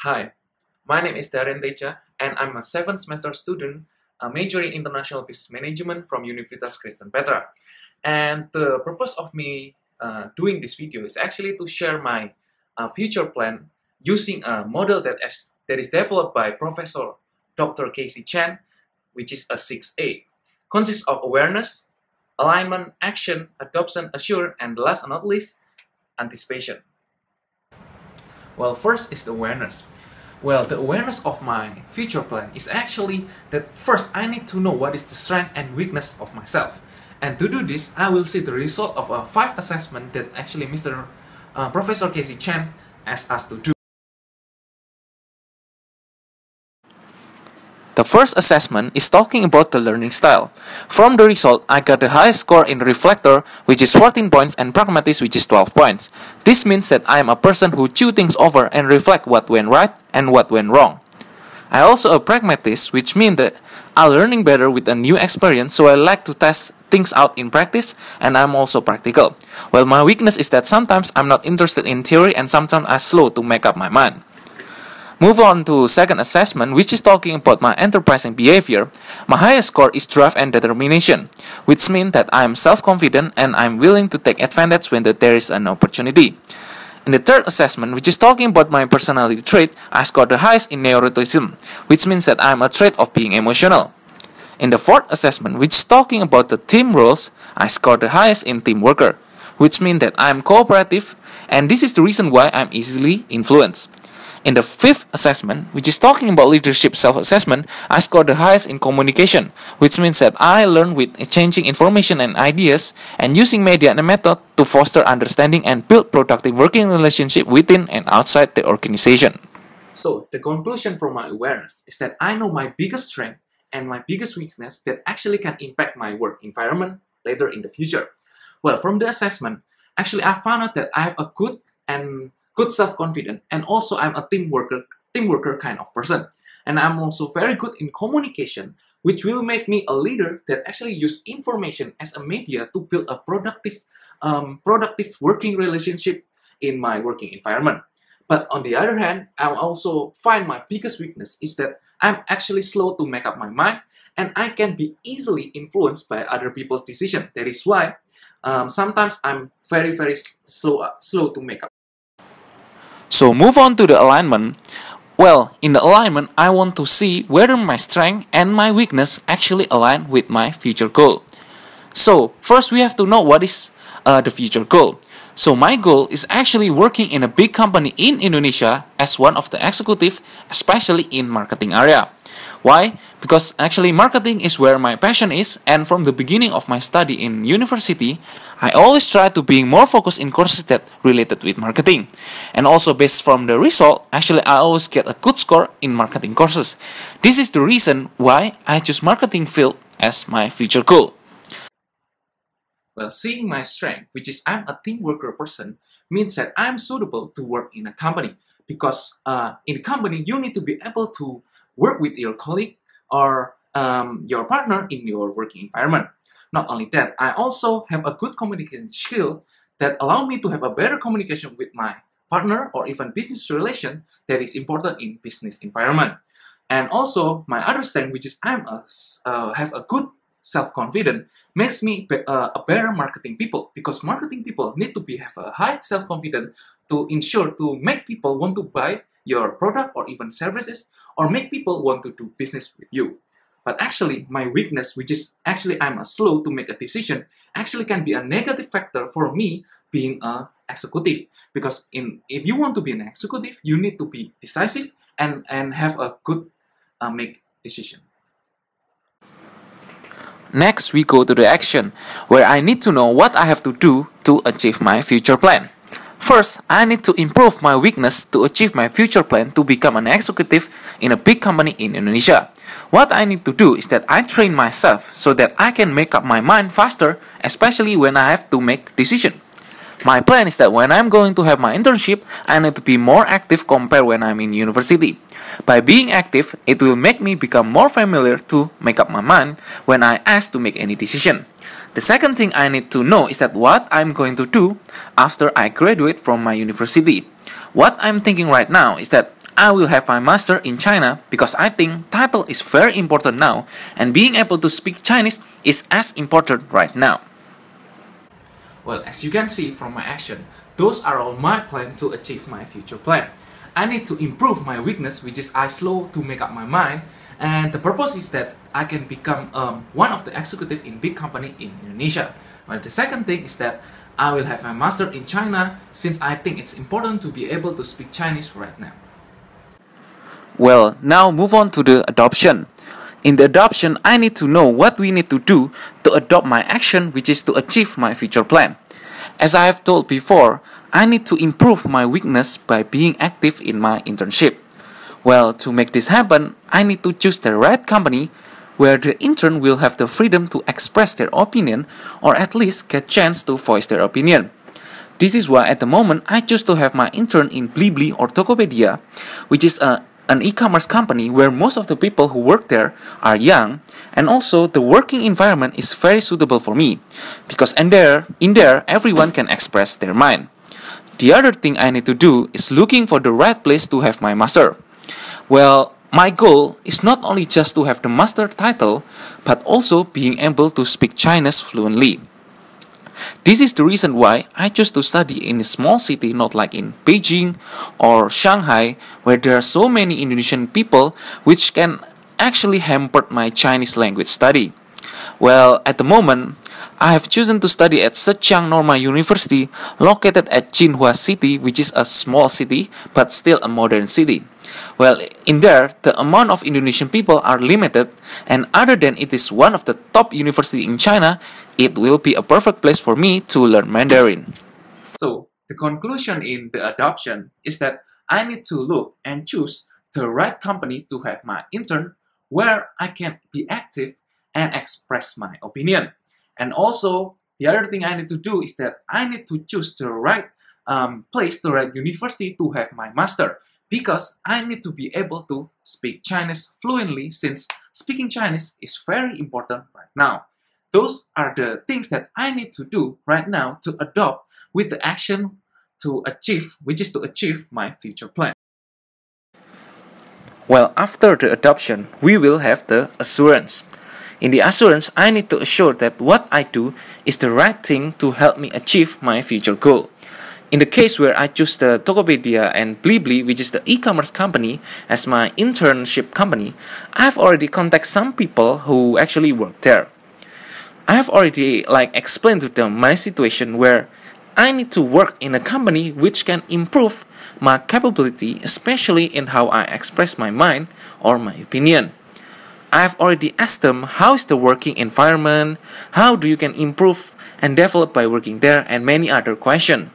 Hi, my name is Darien Tedja, and I'm a 7th semester student majoring in International Business Management from Universitas Kristen Petra. And the purpose of me doing this video is actually to share my future plan using a model that is developed by Professor Dr. Casey Chan, which is a 6A. Consists of awareness, alignment, action, adoption, assurance, and last but not least, anticipation. Well, first is the awareness. Well, the awareness of my future plan is actually that first I need to know what is the strength and weakness of myself. And to do this, I will see the result of a 5 assessment that actually Professor Casey Chan asked us to do. The first assessment is talking about the learning style. From the result, I got the highest score in Reflector, which is 14 points, and Pragmatist, which is 12 points. This means that I am a person who chew things over and reflect what went right and what went wrong. I also a Pragmatist, which means that I'm learning better with a new experience, so I like to test things out in practice, and I'm also practical. Well, my weakness is that sometimes I'm not interested in theory and sometimes I'm slow to make up my mind. Move on to second assessment, which is talking about my enterprising behavior. My highest score is drive and determination, which means that I am self-confident and I'm willing to take advantage when there is an opportunity. In the third assessment, which is talking about my personality trait, I scored the highest in neuroticism, which means that I am a trait of being emotional. In the fourth assessment, which is talking about the team roles, I scored the highest in team worker, which means that I am cooperative, and this is the reason why I'm easily influenced. In the fifth assessment, which is talking about leadership self-assessment, I scored the highest in communication, which means that I learn with exchanging information and ideas and using media and a method to foster understanding and build productive working relationship within and outside the organization. So, the conclusion from my awareness is that I know my biggest strength and my biggest weakness that actually can impact my work environment later in the future. Well, from the assessment, actually I found out that I have a good self-confidence, and also I'm a team worker kind of person. And I'm also very good in communication, which will make me a leader that actually use information as a media to build a productive working relationship in my working environment. But on the other hand, I also find my biggest weakness is that I'm actually slow to make up my mind, and I can be easily influenced by other people's decision. That is why sometimes I'm very slow to make up. So move on to the alignment. Well, in the alignment, I want to see whether my strength and my weakness actually align with my future goal. So first we have to know what is the future goal. So my goal is actually working in a big company in Indonesia as one of the executive, especially in marketing area. Why? Because actually marketing is where my passion is, and from the beginning of my study in university, I always try to being more focused in courses that related with marketing. And also based from the result, actually I always get a good score in marketing courses. This is the reason why I choose marketing field as my future goal. Well, seeing my strength, which is I'm a team worker person, means that I'm suitable to work in a company. Because in a company, you need to be able to work with your colleague or your partner in your working environment. Not only that, I also have a good communication skill that allow me to have a better communication with my partner or even business relation that is important in business environment. And also, my other strength, which is have a good self-confidence, makes me a better marketing people, because marketing people need to have a high self-confidence to ensure to make people want to buy your product or even services, or make people want to do business with you. But actually, my weakness, which is actually I'm slow to make a decision, actually can be a negative factor for me being an executive. Because if you want to be an executive, you need to be decisive and have a good make decision. Next, we go to the action, where I need to know what I have to do to achieve my future plan. First, I need to improve my weakness to achieve my future plan to become an executive in a big company in Indonesia. What I need to do is that I train myself so that I can make up my mind faster, especially when I have to make decisions. My plan is that when I'm going to have my internship, I need to be more active compared when I'm in university. By being active, it will make me become more familiar to make up my mind when I ask to make any decision. The second thing I need to know is that what I'm going to do after I graduate from my university. What I'm thinking right now is that I will have my master in China because I think title is very important now and being able to speak Chinese is as important right now. Well, as you can see from my action, those are all my plan to achieve my future plan. I need to improve my weakness, which is I slow to make up my mind, and the purpose is that I can become one of the executive in big company in Indonesia. Well, the second thing is that I will have my master in China since I think it's important to be able to speak Chinese right now. Well, now move on to the adoption. In the adoption, I need to know what we need to do to adopt my action, which is to achieve my future plan. As I have told before, I need to improve my weakness by being active in my internship. Well, to make this happen, I need to choose the right company where the intern will have the freedom to express their opinion or at least get chance to voice their opinion. This is why at the moment I choose to have my intern in Blibli or Tokopedia, which is an e-commerce company where most of the people who work there are young, and also the working environment is very suitable for me because in there everyone can express their mind. The other thing I need to do is looking for the right place to have my master. Well, my goal is not only just to have the master title, but also being able to speak Chinese fluently. This is the reason why I choose to study in a small city, not like in Beijing or Shanghai, where there are so many Indonesian people, which can actually hamper my Chinese language study. Well, at the moment, I have chosen to study at Zhejiang Normal University, located at Jinhua City, which is a small city, but still a modern city. Well, in there, the amount of Indonesian people are limited, and other than it is one of the top university in China, it will be a perfect place for me to learn Mandarin. So, the conclusion in the adoption is that I need to look and choose the right company to have my intern where I can be active and express my opinion. And also, the other thing I need to do is that I need to choose the right place, the right university to have my master, because I need to be able to speak Chinese fluently since speaking Chinese is very important right now. Those are the things that I need to do right now to adopt with the action to achieve, which is to achieve my future plan. Well, after the adoption, we will have the assurance. In the assurance, I need to assure that what I do is the right thing to help me achieve my future goal. In the case where I choose the Tokopedia and Blibli, which is the e-commerce company, as my internship company, I have already contacted some people who actually work there. I have already explained to them my situation where I need to work in a company which can improve my capability, especially in how I express my mind or my opinion. I have already asked them how is the working environment, how do you can improve and develop by working there, and many other questions.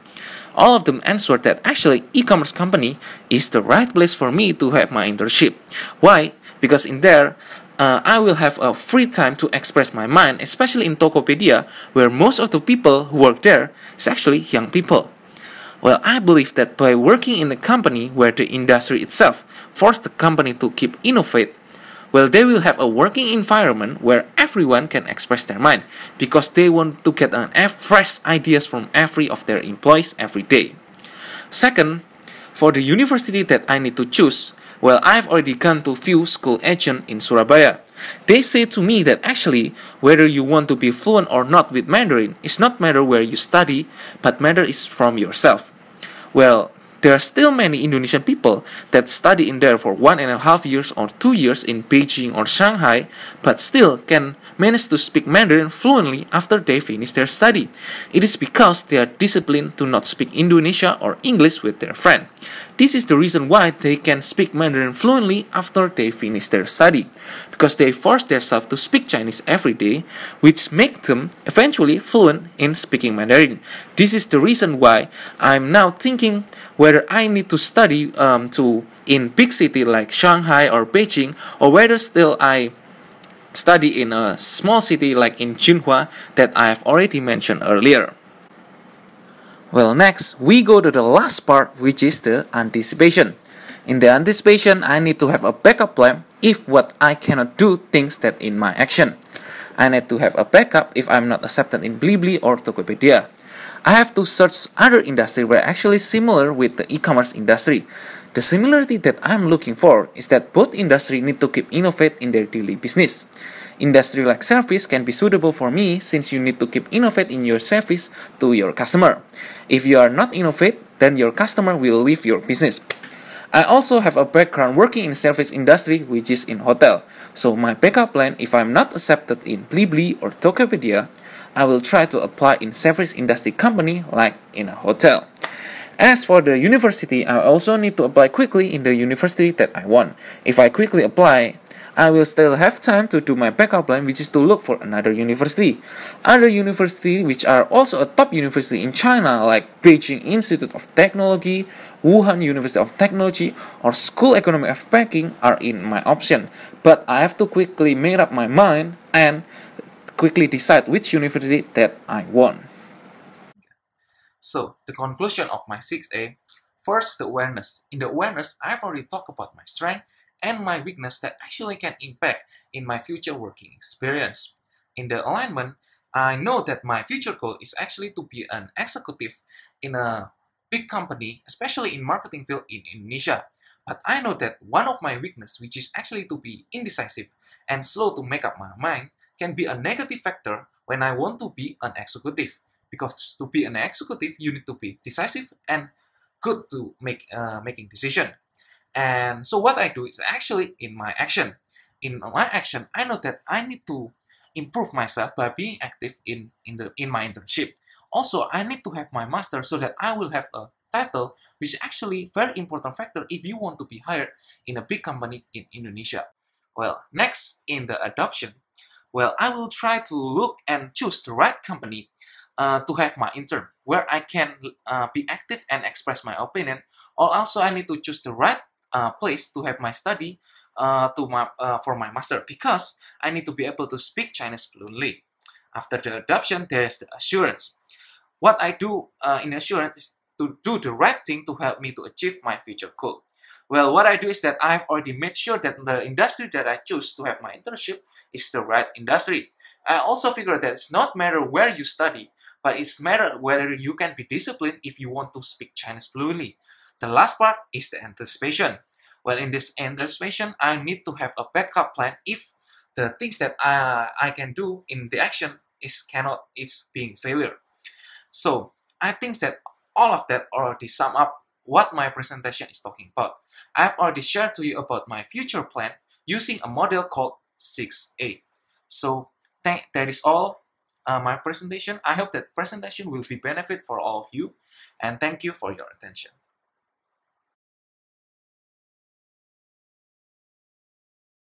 All of them answered that actually e-commerce company is the right place for me to have my internship. Why? Because in there, I will have a free time to express my mind, especially in Tokopedia, where most of the people who work there is actually young people. Well, I believe that by working in a company where the industry itself forces the company to keep innovate, well, they will have a working environment where everyone can express their mind because they want to get fresh ideas from every of their employees every day. Second, for the university that I need to choose, well, I've already gone to few school agents in Surabaya. They say to me that actually, whether you want to be fluent or not with Mandarin, it's not matter where you study, but matter is from yourself. Well, there are still many Indonesian people that study in there for 1.5 years or 2 years in Beijing or Shanghai, but still can manage to speak Mandarin fluently after they finish their study. It is because they are disciplined to not speak Indonesia or English with their friend. This is the reason why they can speak Mandarin fluently after they finish their study, because they force themselves to speak Chinese every day, which make them eventually fluent in speaking Mandarin. This is the reason why I'm now thinking whether I need to study in big city like Shanghai or Beijing, or whether still I study in a small city like in Jinhua that I have already mentioned earlier. Well, next, we go to the last part, which is the anticipation. In the anticipation, I need to have a backup plan if what I cannot do things that in my action. I need to have a backup if I'm not accepted in Blibli or Tokopedia. I have to search other industry where actually similar with the e-commerce industry. The similarity that I'm looking for is that both industries need to keep innovate in their daily business. Industry like service can be suitable for me since you need to keep innovate in your service to your customer. If you are not innovate, then your customer will leave your business. I also have a background working in service industry which is in hotel. So my backup plan if I'm not accepted in Blibli or Tokopedia, I will try to apply in service industry company like in a hotel. As for the university, I also need to apply quickly in the university that I want. If I quickly apply, I will still have time to do my backup plan, which is to look for another university. Other universities which are also a top university in China like Beijing Institute of Technology, Wuhan University of Technology, or School Economic of Peking are in my option. But I have to quickly make up my mind and quickly decide which university that I want. So, the conclusion of my 6A, first, the awareness. In the awareness, I've already talked about my strength and my weakness that actually can impact in my future working experience. In the alignment, I know that my future goal is actually to be an executive in a big company, especially in marketing field in Indonesia. But I know that one of my weakness, which is actually to be indecisive and slow to make up my mind, can be a negative factor when I want to be an executive. Because to be an executive, you need to be decisive and good to making decision. And so what I do is actually in my action. In my action, I know that I need to improve myself by being active in my internship. Also, I need to have my master so that I will have a title, which is actually very important factor if you want to be hired in a big company in Indonesia. Well, next in the adoption, well, I will try to look and choose the right company to have my intern, where I can be active and express my opinion. Or also, I need to choose the right place to have my study for my master because I need to be able to speak Chinese fluently. After the adoption, there is the assurance. What I do in assurance is to do the right thing to help me to achieve my future goal. Well, what I do is that I've already made sure that the industry that I choose to have my internship is the right industry. I also figure that it's not matter where you study, but it's matter whether you can be disciplined if you want to speak Chinese fluently. The last part is the anticipation. Well, in this anticipation, I need to have a backup plan if the things that I can do in the action is being failure. So I think that all of that already sum up what my presentation is talking about. I've already shared to you about my future plan using a model called 6A. So that is all my presentation. I hope that presentation will be benefit for all of you, and thank you for your attention.